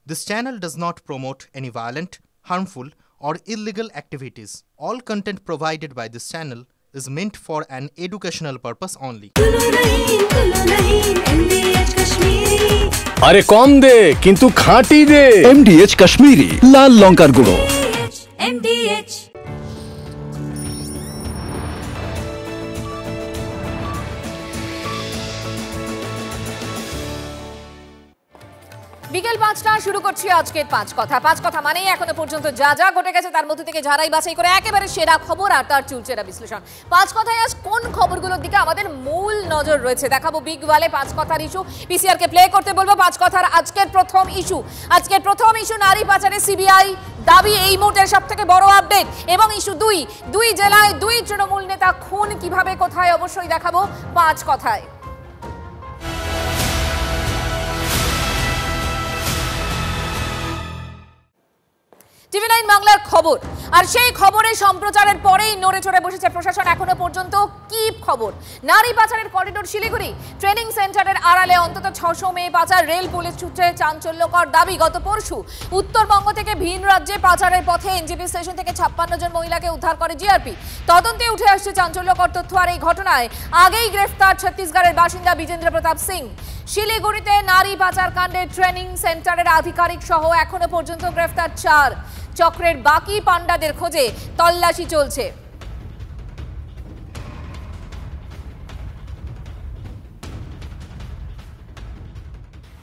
This channel does not promote any violent, harmful, or illegal activities. All content provided by this channel is meant for an educational purpose only. আরে কম দে কিন্তু খাঁটি দে। MDH Kashmiri লাল লঙ্কার গুঁড়ো। MDH বিকেল ৫টা শুরু করছি আজকের পাঁচ কথা মানেই এখনো পর্যন্ত যা যা ঘটে গেছে তার মধ্যে থেকে ঝাড়াই বাছাই করে একেবারে সেরা খবর আর তার চুলচেরা বিশ্লেষণ। পাঁচ কথায় আজ কোন খবরগুলোর দিকে আমাদের মূল নজর রয়েছে দেখাবো বিগ ওয়ালে পাঁচ কথার ইস্যু। পিসিআর কে প্লে করতে বলবো পাঁচ কথার আজকের প্রথম ইস্যু নারী পাচারে সিবিআই দাবি এই মুহূর্তের সবথেকে বড় আপডেট। এবং ইস্যু দুই জেলায় দুই তৃণমূল নেতা খুন কিভাবে কোথায় অবশ্যই দেখাবো পাঁচ কথায়। টিভি9 বাংলার খবর, আর সেই খবরের সম্প্রচারের পরেই নড়ে চড়ে বসেছে প্রশাসন। এখনো পর্যন্ত কি খবর? নারী পাচারের করিডোর শিলিগুড়ি, ট্রেনিং সেন্টারের আড়ালে অন্তত 600 মেয়ে পাচার, রেল পুলিশ সূত্রে চাঞ্চল্যকর দাবি। গত পরশু উত্তরবঙ্গ থেকে ভিন রাজ্যে পাচারের পথে এনজেপি স্টেশন থেকে 56 জন মহিলাকে উদ্ধার করে জিআরপি। তদন্তে উঠে আসছে চাঞ্চল্যকর তথ্য, আর এই ঘটনায় আগেই গ্রেফতার ছত্তিশগড়ের বাসিন্দা বিজেন্দ্র প্রতাপ সিং। শিলিগুড়িতে নারী পাচার কাণ্ডে ট্রেনিং সেন্টারের আধিকারিক সহ এখনো পর্যন্ত গ্রেফতার 4। চক্রের বাকি পান্ডাদের খোঁজে তল্লাশি চলছে।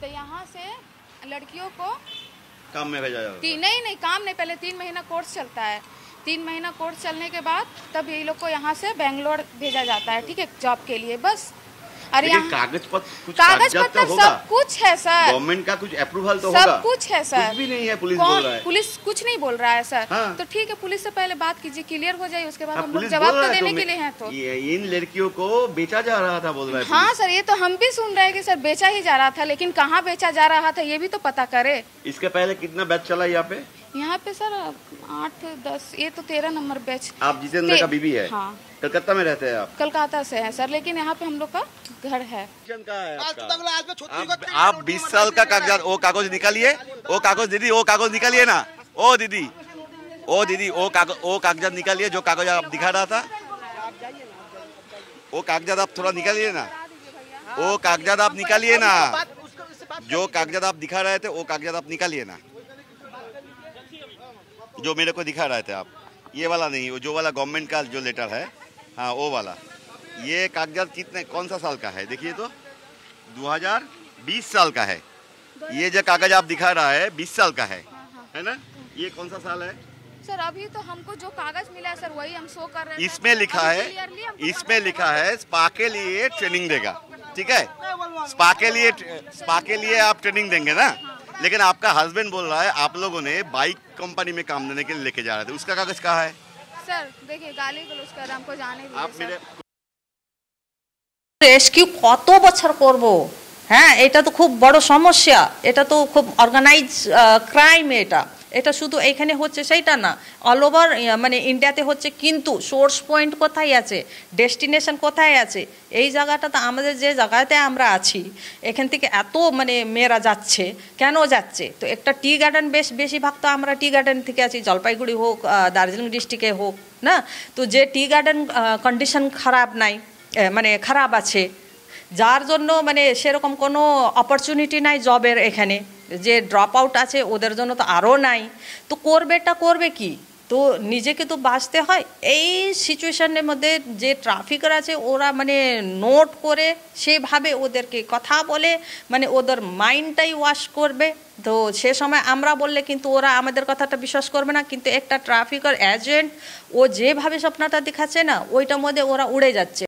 तो यहाँ से लड़कियों को काम में भेजा जाता है? नहीं काम नहीं, पहले 3 महीना कोर्स चलता है। 3 महीना कोर्स चलने के बाद तब ये लोग को यहाँ से बेंगलोर भेजा जाता है, ठीक है, जॉब के लिए बस। अरे कागज पत्र सब कुछ है सर, गवर्नमेंट का कुछ अप्रूवल तो सब होगा। कुछ है सर, कुछ भी नहीं है। पुलिस बोल रहा है, पुलिस कुछ नहीं बोल रहा है सर। हाँ। तो ठीक है, पुलिस से पहले बात कीजिए, क्लियर हो जाए, उसके बाद हाँ, हम लोग जवाब तो देने के लिए हैं। तो इन लड़कियों को बेचा जा रहा था बोल रहा है। हाँ सर, ये तो हम भी सुन रहे हैं कि सर बेचा ही जा रहा था, लेकिन कहाँ बेचा जा रहा था ये भी तो पता करे। इसके पहले कितना बैच चला यहाँ पे सर 8-10, ये तो 13 नंबर बैच। आप जितेंद्र का बीबी है? हाँ, कलकत्ता में रहते हैं आप? कलकत्ता से है सर, लेकिन यहाँ पे हम लोग का घर है। आप 20 साल का कागजात, वो कागज निकालिए, वो कागज दीदी, वो कागज निकालिए ना, ओ दीदी, वो कागजात निकालिए जो कागज आप दिखा रहा था। वो कागजात आप थोड़ा निकालिए ना, वो कागजात आप निकालिए ना, जो कागजात आप दिखा रहे थे वो कागजात आप निकालिए ना, जो मेरे को दिखा रहे थे आप। ये वाला नहीं, वो जो वाला गवर्नमेंट का जो लेटर है, हाँ वो वाला। ये कागजात कौन सा साल का है देखिए तो, 2020 साल का है। ये जो कागज आप दिखा रहा है 20 साल का है ना? ये कौन सा साल है सर? अभी तो हमको जो कागज मिला है सर वही हम शो कर रहे हैं। इसमें लिखा है स्पा के लिए ट्रेनिंग देगा, ठीक है? स्पा के लिए आप ट्रेनिंग देंगे ना, लेकिन आपका हस्बैंड बोल रहा है आप लोगों ने बाइक कंपनी में काम देने के लिए लेके जा रहे थे, उसका कागज कहाँ है सर? देखिए गाली गलौज कर हमको जाने दीजिए। आप मेरे রেস্কিউ কত বছর করব? হ্যাঁ, এটা তো খুব বড় সমস্যা, এটা তো খুব অর্গানাইজ ক্রাইম। এটা শুধু এখানে হচ্ছে সেইটা না, অল ওভার মানে ইন্ডিয়াতে হচ্ছে। কিন্তু সোর্স পয়েন্ট কোথায় আছে, ডেস্টিনেশন কোথায় আছে? এই জায়গাটা তো আমাদের যে জায়গাতে আমরা আছি এখান থেকে এত মানে মেয়েরা যাচ্ছে, কেন যাচ্ছে? তো একটা টি গার্ডেন বেশিরভাগ তো আমরা টি গার্ডেন থেকে আছি, জলপাইগুড়ি হোক, দার্জিলিং ডিস্ট্রিক্টে হোক না, তো যে টি গার্ডেন কন্ডিশন খারাপ নাই, মানে খারাপ আছে, যার জন্য মানে সেরকম কোনো অপরচুনিটি নাই জবের। এখানে যে ড্রপ আউট আছে ওদের জন্য তো আরও নাই। তো করবে কি? তো নিজেকে তো বাঁচতে হয়। এই সিচুয়েশনের মধ্যে যে ট্রাফিকার আছে ওরা মানে নোট করে সেভাবে ওদেরকে কথা বলে মানে ওদের মাইন্ডটাই ওয়াশ করবে। তো সে সময় আমরা বললে কিন্তু ওরা আমাদের কথাটা বিশ্বাস করবে না। কিন্তু একটা ট্রাফিকার এজেন্ট ও যেভাবে স্বপ্নটা দেখাচ্ছে না, ওইটার মধ্যে ওরা উড়ে যাচ্ছে।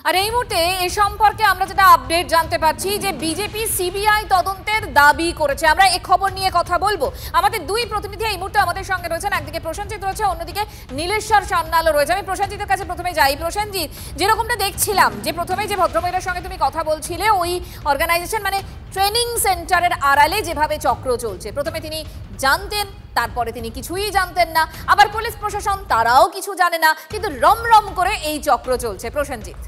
আর এই মুহূর্তে এ সম্পর্কে আমরা যেটা আপডেট জানতে পারছি যে বিজেপি সিবিআই তদন্তের দাবি করেছে। আমরা এই খবর নিয়ে কথা বলবো। আমাদের দুই প্রতিনিধি এই মুহূর্তে আমাদের সঙ্গে রয়েছেন, একদিকে প্রসেনজিৎ রয়েছে, অন্যদিকে নীলেশ্বর সান্যালও রয়েছে। আমি প্রসেনজিতের কাছে প্রথমে যাই। প্রসেনজিৎ, যেরকমটা দেখছিলাম যে প্রথমে যে ভদ্রমহিলার সঙ্গে তুমি কথা বলছিলে, ওই অর্গানাইজেশন মানে ট্রেনিং সেন্টারের আড়ালে যেভাবে চক্র চলছে, প্রথমে তিনি জানতেন, তারপরে তিনি কিছুই জানতেন না, আবার পুলিশ প্রশাসন তারাও কিছু জানে না, কিন্তু রমরম করে এই চক্র চলছে। প্রসেনজিৎ,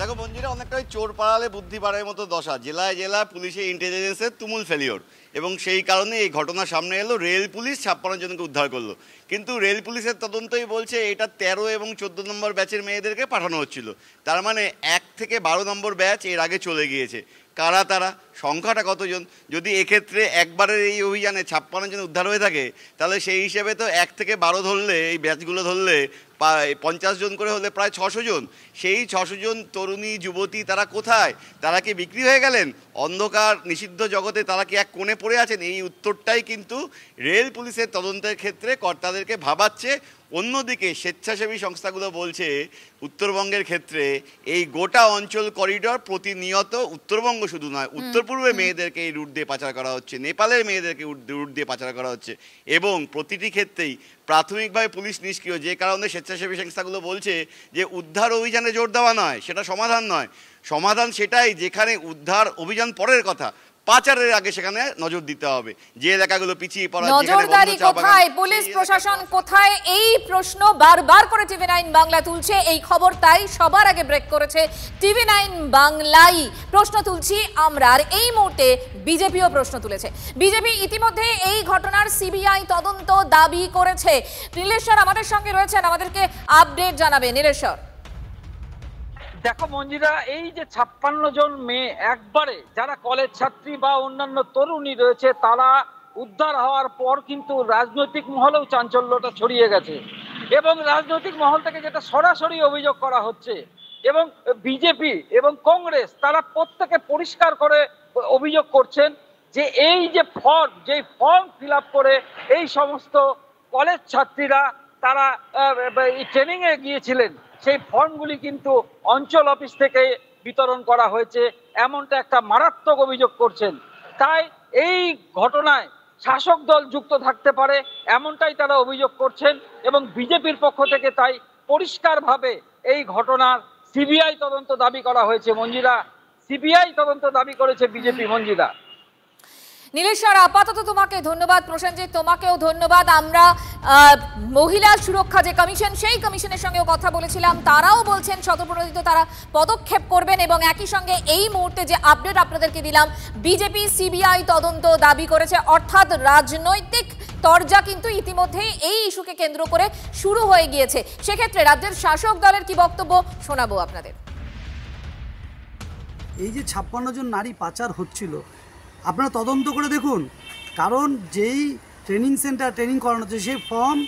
দেখো বন্ধুরা, অনেকটা ওই চোর পাড়ালে বুদ্ধি পাড়ার মতো দশা। জেলায় জেলায় পুলিশের ইন্টেলিজেন্সের তুমুল ফেলিওর, এবং সেই কারণে এই ঘটনা সামনে এলো। রেল পুলিশ 56 জনকে উদ্ধার করলো, কিন্তু রেল পুলিশের তদন্তই বলছে এটা 13 এবং 14 নম্বর ব্যাচের মেয়েদেরকে পাঠানো হচ্ছিল। তার মানে 1 থেকে 12 নম্বর ব্যাচ এর আগে চলে গিয়েছে। কারা তারা, সংখ্যাটা কতজন? যদি এক্ষেত্রে একবারের এই অভিযানে 56 জন উদ্ধার হয়ে থাকে, তাহলে সেই হিসেবে তো 1 থেকে 12 ধরলে, এই ব্যাচগুলো ধরলে 50 জন করে হলে প্রায় 600 জন। সেই 600 জন তরুণী যুবতী তারা কোথায়? তারা কি বিক্রি হয়ে গেলেন? অন্ধকার নিষিদ্ধ জগতে তারা কি এক কোণে পড়ে আছেন? এই উত্তরটাই কিন্তু রেল পুলিশের তদন্তের ক্ষেত্রে কর্তাদেরকে ভাবাচ্ছে। অন্যদিকে স্বেচ্ছাসেবী সংস্থাগুলো বলছে উত্তরবঙ্গের ক্ষেত্রে এই গোটা অঞ্চল করিডর প্রতিনিয়ত, উত্তরবঙ্গ শুধু নয়, উত্তর পূর্বে মেয়েদেরকে এই রুট দিয়ে পাচার করা হচ্ছে, নেপালের মেয়েদেরকে রুট দিয়ে পাচার করা হচ্ছে, এবং প্রতিটি ক্ষেত্রেই প্রাথমিকভাবে পুলিশ নিষ্ক্রিয়। যে কারণে স্বেচ্ছাসেবী সংস্থাগুলো বলছে যে উদ্ধার অভিযানে জোর দেওয়া নয়, সেটা সমাধান নয়। সমাধান সেটাই যেখানে উদ্ধার অভিযান পরের কথা, পাচারের আগে সেখানে নজর দিতে হবে। যে এলাকাগুলো পিছিয়ে পড়া, নজরদারি কোথায়, পুলিশ প্রশাসন কোথায়, এই প্রশ্ন বারবার করে TV9 বাংলা তুলছে। এই খবর তাই সবার আগে ব্রেক করেছে TV9 বাংলাই। প্রশ্ন তুলছি আমরা, আর এই মুহূর্তে বিজেপিও প্রশ্ন তুলেছে। বিজেপি ইতিমধ্যে এই ঘটনার CBI তদন্ত দাবি করেছে। নীলেশ্বর আমাদের সঙ্গে রয়েছেন, আমাদেরকে আপডেট জানাবে। নীলেশ্বর, দেখো মঞ্জিরা, এই যে 56 জন মেয়ে একবারে যারা কলেজ ছাত্রী বা অন্যান্য তরুণী রয়েছে, তারা উদ্ধার হওয়ার পর কিন্তু রাজনৈতিক মহলেও চাঞ্চল্যটা ছড়িয়ে গেছে, এবং রাজনৈতিক মহল থেকে যেটা সরাসরি অভিযোগ করা হচ্ছে, এবং বিজেপি এবং কংগ্রেস তারা প্রত্যেকে পরিষ্কার করে অভিযোগ করছেন যে এই যে ফর্ম ফিল আপ করে এই সমস্ত কলেজ ছাত্রীরা তারা ট্রেনিংয়ে গিয়েছিলেন, সেই ফর্মগুলি কিন্তু অঞ্চল অফিস থেকে বিতরণ করা হয়েছে, এমনটা একটা মারাত্মক অভিযোগ করছেন। তাই এই ঘটনায় শাসক দল যুক্ত থাকতে পারে, এমনটাই তারা অভিযোগ করছেন, এবং বিজেপির পক্ষ থেকে তাই পরিষ্কারভাবে এই ঘটনার CBI তদন্ত দাবি করা হয়েছে। মঞ্জিরা, CBI তদন্ত দাবি করেছে বিজেপি। মঞ্জিরা, নীলেশ্বর আপাতত তোমাকে ধন্যবাদ। প্রসেনজিৎ, তোমাকেও ধন্যবাদ। আমরা মহিলা সুরক্ষা যে কমিশন, সেই কমিশনের সঙ্গেও কথা বলেছিলাম, তারাও বলছেন স্বতঃপ্রণোদিত তারা পদক্ষেপ করবেন, এবং একই সঙ্গে এই মুহূর্তে যে আপডেট আপনাদেরকে দিলাম, বিজেপি CBI তদন্ত দাবি করেছে। অর্থাৎ রাজনৈতিক তরজা কিন্তু ইতিমধ্যেই এই ইস্যুকে কেন্দ্র করে শুরু হয়ে গিয়েছে। সেক্ষেত্রে রাজ্যের শাসক দলের কি বক্তব্য শোনাবো আপনাদের। এই যে 56 জন নারী পাচার হচ্ছিল, আপনারা তদন্ত করে দেখুন, কারণ যেই ট্রেনিং সেন্টার ট্রেনিং করানো হচ্ছে, সেই ফর্ম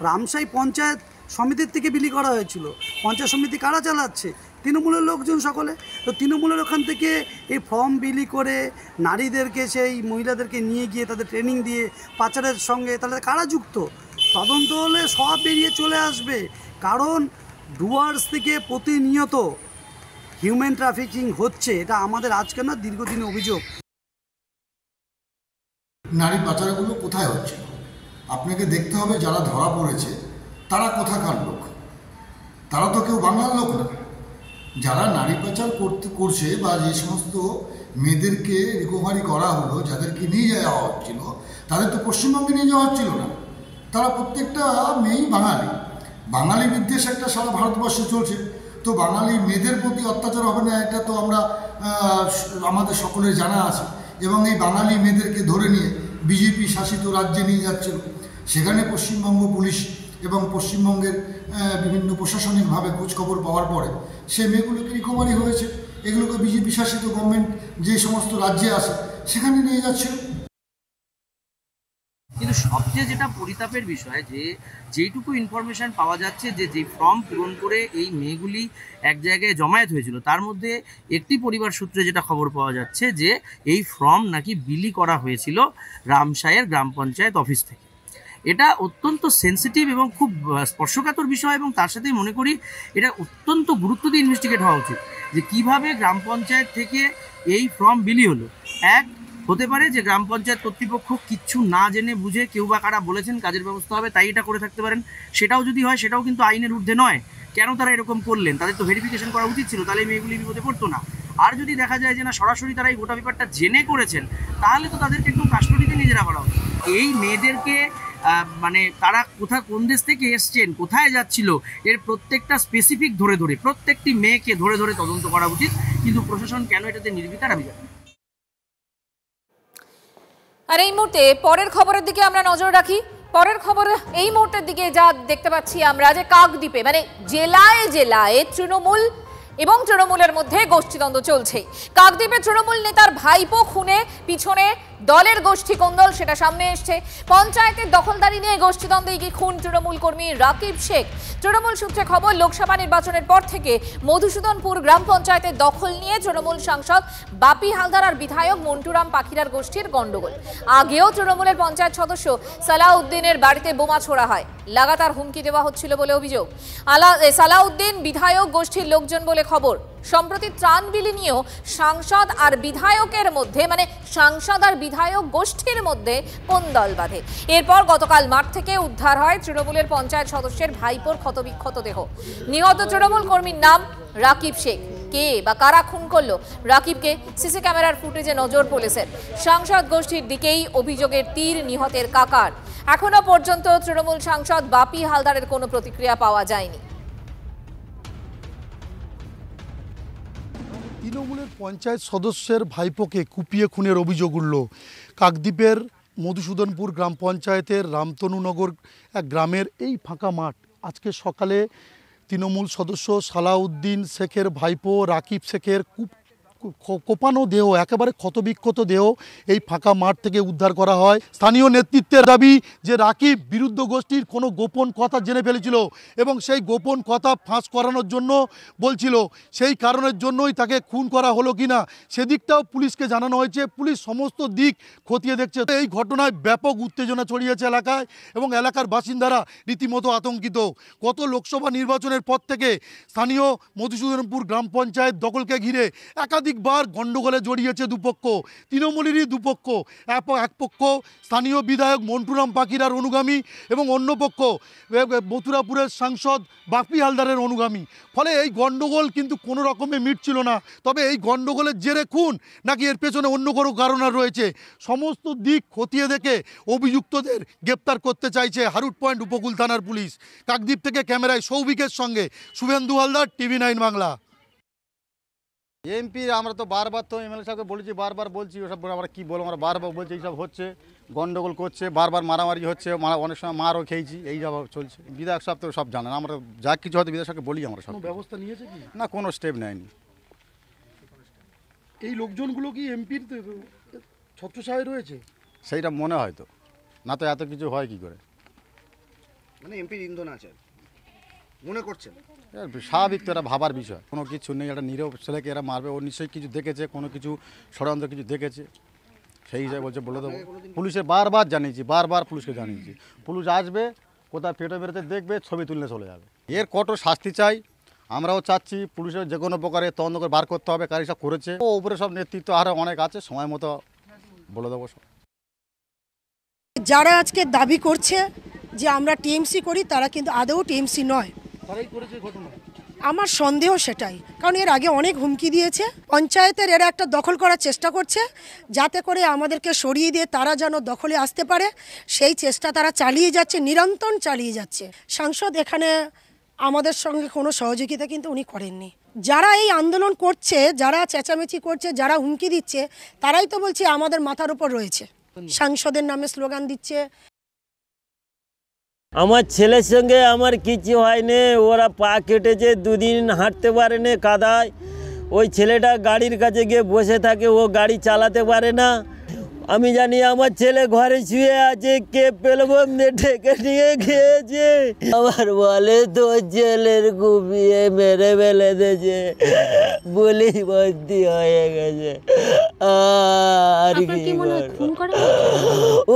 রামসাই পঞ্চায়েত সমিতির থেকে বিলি করা হয়েছিল। পঞ্চায়েত সমিতি কারা চালাচ্ছে? তৃণমূলের লোকজন সকলে। তো তৃণমূলের ওখান থেকে এই ফর্ম বিলি করে নারীদেরকে, সেই মহিলাদেরকে নিয়ে গিয়ে তাদের ট্রেনিং দিয়ে পাচারের সঙ্গে তাহলে কারা যুক্ত? তদন্ত হলে সব বেরিয়ে চলে আসবে। কারণ ডুয়ার্স থেকে প্রতিনিয়ত হিউম্যান ট্রাফিকিং হচ্ছে, এটা আমাদের আজকে না, দীর্ঘদিনের অভিযোগ। নারী পাচারগুলো কোথায় হচ্ছে আপনাকে দেখতে হবে। যারা ধরা পড়েছে তারা কোথাকার লোক? তারা তো কেউ বাংলার লোক না। যারা নারী পাচার করছে বা যে সমস্ত মেয়েদেরকে রিকভারি করা হলো, যাদেরকে নিয়ে যাওয়া হচ্ছিল, তাদের তো পশ্চিমবঙ্গে নিয়ে যাওয়া হচ্ছিল না। তারা প্রত্যেকটা মেয়েই বাঙালি। বাঙালি বিদ্বেষ একটা সারা ভারতবর্ষে চলছে। তো বাঙালি মেয়েদের প্রতি অত্যাচার হবে না, এটা তো আমাদের সকলের জানা আছে। এবং এই বাঙালি মেয়েদেরকে ধরে নিয়ে বিজেপি শাসিত রাজ্যে নিয়ে যাচ্ছিল। সেখানে পশ্চিমবঙ্গ পুলিশ এবং পশ্চিমবঙ্গের বিভিন্ন প্রশাসনিকভাবে খোঁজখবর পাওয়ার পরে সে মেয়েগুলোকে রিকভারি হয়েছে। এগুলোকে বিজেপি শাসিত গভর্নমেন্ট যে সমস্ত রাজ্যে আছে সেখানে নিয়ে যাচ্ছিল। কিন্তু সবচেয়ে যেটা পরিতাপের বিষয়, যে যেটুকু ইনফরমেশন পাওয়া যাচ্ছে যে ফর্ম পূরণ করে এই মেয়েগুলি এক জায়গায় জমায়েত হয়েছিল, তার মধ্যে একটি পরিবার সূত্রে যেটা খবর পাওয়া যাচ্ছে যে এই ফর্ম নাকি বিলি করা হয়েছিল রামসাইয়ের গ্রাম পঞ্চায়েত অফিস থেকে। এটা অত্যন্ত সেন্সিটিভ এবং খুব স্পর্শকাতর বিষয়, এবং তার সাথে মনে করি এটা অত্যন্ত গুরুত্ব দিয়ে ইনভেস্টিগেট হওয়া উচিত যে কিভাবে গ্রাম পঞ্চায়েত থেকে এই ফর্ম বিলি হলো। হতে পারে যে গ্রাম পঞ্চায়েত কর্তৃপক্ষ কিচ্ছু না জেনে বুঝে কেউ বা কারা বলেছেন কাজের ব্যবস্থা হবে, তাই এটা করে থাকতে পারেন। সেটাও যদি হয়, সেটাও কিন্তু আইনের ঊর্ধ্বে নয়। কেন তারা এরকম করলেন, তাদের তো ভেরিফিকেশন করা উচিত ছিল, তাহলে মেয়েগুলি বিপদে পড়তো না। আর যদি দেখা যায় যে না সরাসরি তারা এই গোটা ব্যাপারটা জেনে করেছেন, তাহলে তো তাদেরকে একটু কাস্টডিতে নিয়ে যাওয়া করা উচিত। এই মেয়েদেরকে মানে তারা কোন দেশ থেকে এসছেন, কোথায় যাচ্ছিল, এর প্রত্যেকটা স্পেসিফিক ধরে ধরে প্রত্যেকটি মেয়েকে ধরে ধরে তদন্ত করা উচিত, কিন্তু প্রশাসন কেন এটাতে নির্বিকার আমি জানি। আর এই মুহূর্তে পরের খবরের দিকে আমরা নজর রাখি। পরের খবর এই মুহূর্তের দিকে যা দেখতে পাচ্ছি আমরা যে কাকদ্বীপে মানে জেলায় জেলায় তৃণমূল এবং তৃণমূলের মধ্যে গোষ্ঠীদ্বন্দ্ব চলছে। কাকদ্বীপে তৃণমূল নেতার ভাইপো খুনে পিছনে দলের গোষ্ঠী কোন্দল সেটা সামনে এসছে। পঞ্চায়েতের দখলদারি নিয়ে গোষ্ঠীদ্বন্দ্বে কি খুন তৃণমূল কর্মী রাকিব শেখ। তৃণমূল সূত্রে খবর, লোকসভা নির্বাচনের পর থেকে মধুসূদনপুর গ্রাম পঞ্চায়েতের দখল নিয়ে তৃণমূল সাংসদ বাপি হালদার আর বিধায়ক মন্টুরাম পাখিরার গোষ্ঠীর গন্ডগোল। আগেও তৃণমূলের পঞ্চায়েত সদস্য সালাউদ্দিনের বাড়িতে বোমা ছোড়া হয়, লাগাতার হুমকি দেওয়া হচ্ছিল বলে অভিযোগ। সালাউদ্দিন বিধায়ক গোষ্ঠীর লোকজন বলে খবর। সম্প্রতি ত্রাণ বিলি নিয়েও সাংসদ আর বিধায়কের মধ্যে মানে সাংসদ আর বিধায়ক গোষ্ঠীর মধ্যে কোন্দল বাঁধে। এরপর গতকাল মাঠ থেকে উদ্ধার হয় তৃণমূলের পঞ্চায়েত সদস্যের ভাইপোর ক্ষতবিক্ষত দেহ। নিহত তৃণমূল কর্মীর নাম রাকিব শেখ। কে বা কারা খুন করলো রাকিবকে সিসি ক্যামেরার ফুটেজে নজর পুলিশের। সাংসদ গোষ্ঠীর দিকেই অভিযোগের তীর নিহতের কাকার। এখনো পর্যন্ত তৃণমূল সাংসদ বাপি হালদারের কোনো প্রতিক্রিয়া পাওয়া যায়নি। তৃণমূলের পঞ্চায়েত সদস্যের ভাইপোকে কুপিয়ে খুনের অভিযোগ উঠল। কাকদ্বীপের মধুসূদনপুর গ্রাম পঞ্চায়েতের রামতনুনগর এক গ্রামের এই ফাঁকা মাঠ আজকে সকালে তৃণমূল সদস্য সালাউদ্দিন শেখের ভাইপো রাকিব শেখের কোপানো দেহ, একেবারে ক্ষতবিক্ষত দেহ এই ফাঁকা মাঠ থেকে উদ্ধার করা হয়। স্থানীয় নেতৃত্বের দাবি যে রাকিব বিরুদ্ধ গোষ্ঠীর কোনো গোপন কথা জেনে ফেলেছিল এবং সেই গোপন কথা ফাঁস করানোর জন্য বলছিল, সেই কারণের জন্যই তাকে খুন করা হলো কিনা সেদিকটাও পুলিশকে জানানো হয়েছে। পুলিশ সমস্ত দিক খতিয়ে দেখছে। এই ঘটনায় ব্যাপক উত্তেজনা ছড়িয়েছে এলাকায় এবং এলাকার বাসিন্দারা রীতিমতো আতঙ্কিত। গত লোকসভা নির্বাচনের পর থেকে স্থানীয় মধুসূদনপুর গ্রাম পঞ্চায়েত দখলকে ঘিরে একাধিকবার গণ্ডগোলে জড়িয়েছে দুপক্ষ। তৃণমূলেরই দুপক্ষ, এক পক্ষ স্থানীয় বিধায়ক মন্টুরাম পাখিরার অনুগামী এবং অন্য পক্ষ মথুরাপুরের সাংসদ বাপি হালদারের অনুগামী। ফলে এই গণ্ডগোল কিন্তু কোনো রকমে মিটছিল না। তবে এই গণ্ডগোলের জেরে খুন নাকি এর পেছনে অন্য কোনো কারণ রয়েছে, সমস্ত দিক খতিয়ে দেখে অভিযুক্তদের গ্রেপ্তার করতে চাইছে হারুট পয়েন্ট উপকূল থানার পুলিশ। কাকদ্বীপ থেকে ক্যামেরায় সৌভিকের সঙ্গে শুভেন্দু হালদার, TV9 বাংলা। এমপি আমরা তো বারবার তো এমএলএ সাহেবকে বলেছি, বারবার বলছি, ওসব আমরা কী বলবো, আমরা বারবার বলছি এইসব হচ্ছে, গন্ডগোল করছে, বারবার মারামারি হচ্ছে, অনেক সময় মারও খেয়েছি, এই সব চলছে। বিধায়ক সাহেব তো সব জানেন, আমরা যা কিছু হয়তো বিধায়ক সাহেবকে বলি। আমরা সব ব্যবস্থা নিয়েছে কি না, কোনো স্টেপ নেয়নি। এই লোকজনগুলো কি এমপির ছত্রছায়ায় রয়েছে সেইটা মনে হয় তো, না তো এত কিছু হয় কি করে। মানে এমপির ইন্ধন আছে মনে করছেন? স্বাভাবিক তো, এটা ভাবার বিষয়, কোনো কিছু নেই। একটা নীরব ছেলেকে এরা মারবে, ও নিশ্চয়ই কিছু দেখেছে, কোনো কিছু ষড়যন্ত্র কিছু দেখেছে, সেই হিসাবে বলছে বলে দেবো। পুলিশে বারবার জানিয়েছি, বারবার পুলিশকে জানিয়েছি। পুলিশ আসবে, কোথায় পেটে বেরোতে দেখবে, ছবি তুললে চলে যাবে। এর কঠোর শাস্তি চাই। আমরাও চাচ্ছি পুলিশের যে কোনো প্রকারে তদন্ত করে বার করতে হবে কারা সব করেছে। ও উপরে সব নেতৃত্ব আরও অনেক আছে, সময় মতো বলে দেবো। যারা আজকে দাবি করছে যে আমরা টিএমসি করি, তারা কিন্তু আদৌ টিএমসি নয়। আমার সন্দেহ সেটাই, কারণ এর আগে অনেক হুমকি দিয়েছে। পঞ্চায়েতের এরা একটা দখল করার চেষ্টা করছে, যাতে করে আমাদেরকে সরিয়ে দিয়ে তারা যেন দখলে আসতে পারে, সেই চেষ্টা তারা চালিয়ে যাচ্ছে, নিরন্তর চালিয়ে যাচ্ছে। সাংসদ এখানে আমাদের সঙ্গে কোনো সহযোগিতা কিন্তু উনি করেননি। যারা এই আন্দোলন করছে, যারা চেঁচামেচি করছে, যারা হুমকি দিচ্ছে, তারাই তো বলছে আমাদের মাথার উপর রয়েছে, সাংসদের নামে স্লোগান দিচ্ছে। আমার ছেলের সঙ্গে আমার কিছু হয়নি, ওরা পা কেটেছে, দুদিন হাঁটতে পারেনি কাদায়। ওই ছেলেটা গাড়ির কাছে গিয়ে বসে থাকে, ও গাড়ি চালাতে পারে না। আমি জানি আমার ছেলে ঘরে শুয়ে আছে, কে পেলবো ঢেকে নিয়ে খেয়েছে। আমার বলে তো ছেলের কুপিয়ে মেরে ফেলে দিয়েছে, বলি ভর্তি হয়ে গেছে। আর কি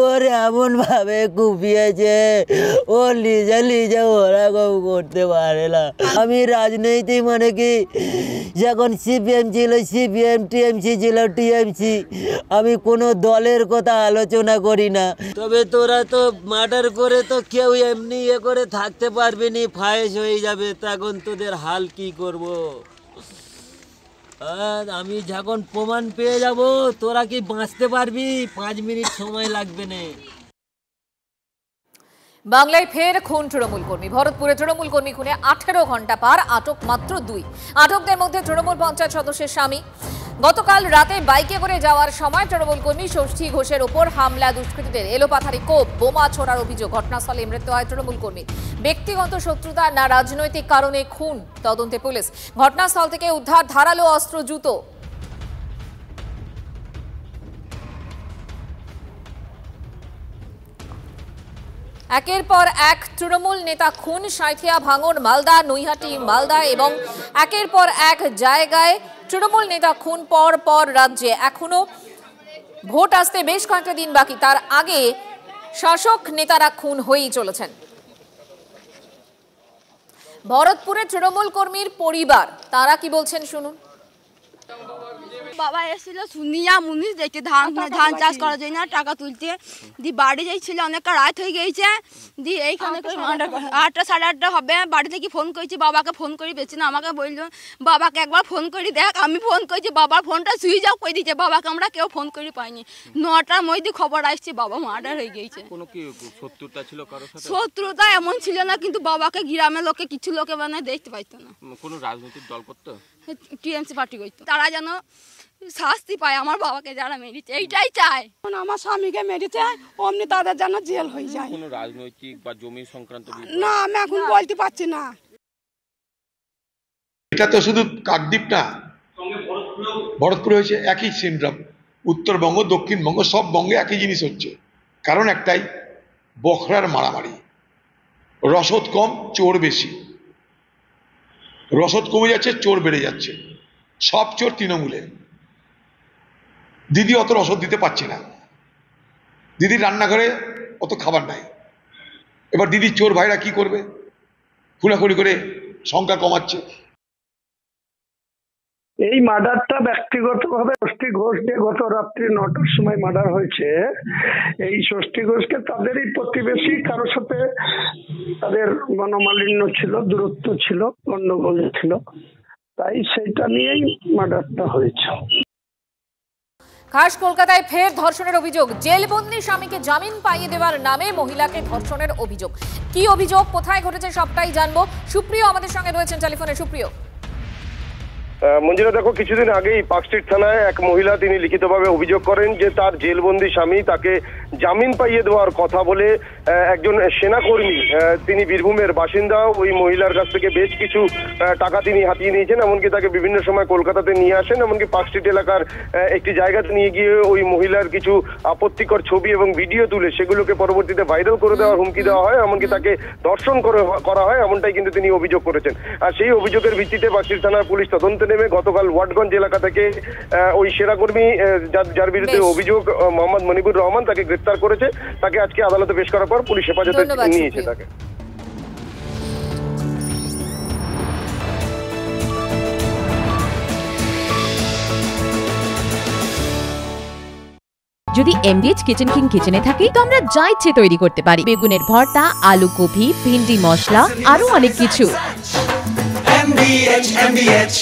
ওর এমন ভাবে কুপিয়েছে, ও নিজে নিজে ওরকম করতে পারে না। আমি রাজনীতি মানে কি, যখন সিপিএম ছিল সিপিএম, টিএমসি ছিল টিএমসি, আমি কোনো দল দলের কথা আলোচনা করি না। তবে তোরা তো মার্ডার করে তো কেউ এমনি করে থাকতে পারবি নি, ফায়েজ হয়ে যাবে, তখন তোদের হাল কি করব? আর আমি যখন প্রমাণ পেয়ে যাব তোরা কি বাঁচতে পারবি? 5 মিনিট সময় লাগবে না। বাংলায় ফের খুন তৃণমূল কর্মী। ভরতপুরে তৃণমূল কর্মী খুনে 18 ঘন্টা পার, আটক মাত্র 2। আটকদের মধ্যে তৃণমূল পঞ্চায়েত সদস্যের স্বামী। গতকাল রাতে বাইকে করে যাওয়ার সময় তৃণমূল কর্মী ষষ্ঠী ঘোষের ওপর হামলা, দুষ্কৃতীদের এলোপাথারি কোপ, বোমা ছোড়ার অভিযোগ। ঘটনাস্থলে মৃত্যু হয় তৃণমূল কর্মীর। ব্যক্তিগত শত্রুতা না রাজনৈতিক কারণে খুন, তদন্তে পুলিশ। ঘটনাস্থল থেকে উদ্ধার ধারালো অস্ত্র, জুতো। একের পর এক তৃণমূল নেতা খুন। সাঁইথিয়া, ভাঙড়, মালদা, নৈহাটি, মালদা এবং একের পর এক জায়গায় তৃণমূল নেতা খুন। পর পর রাজ্যে এখনো ভোট আসতে বেশ কয়েকটা দিন বাকি, তার আগে শাসক নেতারা খুন হয়েই চলেছেন। ভরতপুরে তৃণমূল কর্মীর পরিবার, তারা কি বলছেন শুনুন। বাবা এসেছিল শুনিয়া মুনিশ দেখতে ধান চাষ করার জন্য টাকা তুলতে, দি বাড়ি যাইছিল, অনেক রাত হয়ে গেছে, দি এইখানে 8টা সাড়ে 8টা হবে। বাড়ি থেকে ফোন করেছি, বাবাকে ফোন করি বেশি না, আমাকে বলল বাবাকে একবার ফোন করি দেখ। আমি ফোন করেছি, বাবার ফোনটা সুইচ অফ করে দিয়েছে, বাবাকে আমরা কেউ ফোন করি পাইনি। 9টার মধ্যে খবর আসছে বাবা মার্ডার হয়ে গেছে। কোনো কি শত্রুতা ছিল কারোর সাথে? শত্রুতা এমন ছিল না, কিন্তু বাবাকে গ্রামের লোকে কিছু লোকে মানে দেখতে পাইতো না। কোনো রাজনৈতিক দল করতো? টিএমসি পার্টি করতো। তারা যেন শাস্তি পায়, আমার বাবাকে যারা মেরেছে, এইটাই চাই। আমার স্বামীকে মেরেছে, অমনি তাদের যেন জেল হয়ে যায়। কোনো রাজনৈতিক বা জমি সংক্রান্ত না, আমি এখন বলতে পারছি না। এটা তো শুধু কাকদ্বীপ না, ভরতপুরে হয়েছে একই সিনড্রোম। উত্তরবঙ্গ, দক্ষিণবঙ্গ, সব বঙ্গে একই জিনিস হচ্ছে। কারণ একটাই, বখরার মারামারি। রসদ কম, চোর বেশি। রসদ কমে যাচ্ছে, চোর বেড়ে যাচ্ছে। সব চোর তৃণমূলে। দিদি অত রসদ দিতে পারছে না, দিদির রান্নাঘরে অত খাবার নাই। এবার দিদির চোর ভাইরা কি করবে? খুনাখুনি করে সংখ্যা কমাচ্ছে। এই মার্ডারটা ব্যক্তিগতভাবে ষষ্ঠী ঘোষ, যে গত রাত্রি 9টার সময় মার্ডার হয়েছে, এই ষষ্ঠী ঘোষকে তাদেরই প্রতিবেশী, কারোর সাথে তাদের মনোমালিন্য ছিল, দূরত্ব ছিল, গন্ডগোল ছিল, তাই সেইটা নিয়েই মার্ডারটা হয়েছে। খাস কলকাতায় ফের ধর্ষণের অভিযোগ। জেলবন্দি স্বামীকে জামিন পাইয়ে দেওয়ার নামে মহিলাকে ধর্ষণের অভিযোগ। কি অভিযোগ, কোথায় ঘটেছে, সবটাই জানবো। সুপ্রিয় আমাদের সঙ্গে রয়েছেন টেলিফোনে। সুপ্রিয়। মঞ্জিরা, দেখো, কিছুদিন আগেই পার্কস্ট্রিট থানায় এক মহিলা তিনি লিখিতভাবে অভিযোগ করেন যে তার জেলবন্দি স্বামী তাকে জামিন পাইয়ে দেওয়ার কথা বলে একজন সেনাকর্মী, তিনি বীরভূমের বাসিন্দা, ওই মহিলার কাছ থেকে বেশ কিছু টাকা তিনি হাতিয়ে নিয়েছেন। এমনকি তাকে বিভিন্ন সময় কলকাতাতে নিয়ে আসেন, এমনকি পার্কস্ট্রিট এলাকার একটি জায়গাতে নিয়ে গিয়ে ওই মহিলার কিছু আপত্তিকর ছবি এবং ভিডিও তুলে সেগুলোকে পরবর্তীতে ভাইরাল করে দেওয়ার হুমকি দেওয়া হয়, এমনকি তাকে ধর্ষণ করা হয়, এমনটাই কিন্তু তিনি অভিযোগ করেছেন। আর সেই অভিযোগের ভিত্তিতে পার্কস্ট্রিট থানার পুলিশ তদন্তে নেমে গতকাল ওয়াটগঞ্জ এলাকা থেকে ওই সেনাকর্মী যার বিরুদ্ধে অভিযোগ মোহাম্মদ মনিবুর রহমান, তাকে গ্রেফতার করেছে। তাকে আজকে আদালতে পেশ করার পর পুলিশ হেফাজতে নিয়েছে তাকে। যদি এমডিএইচ কিচেন কিং কিচেনে থাকি তো আমরা যা ইচ্ছে তৈরি করতে পারি। বেগুনের ভর্তা, আলু কপি, ভিন্ডি মশলা, আরো অনেক কিছু। MDH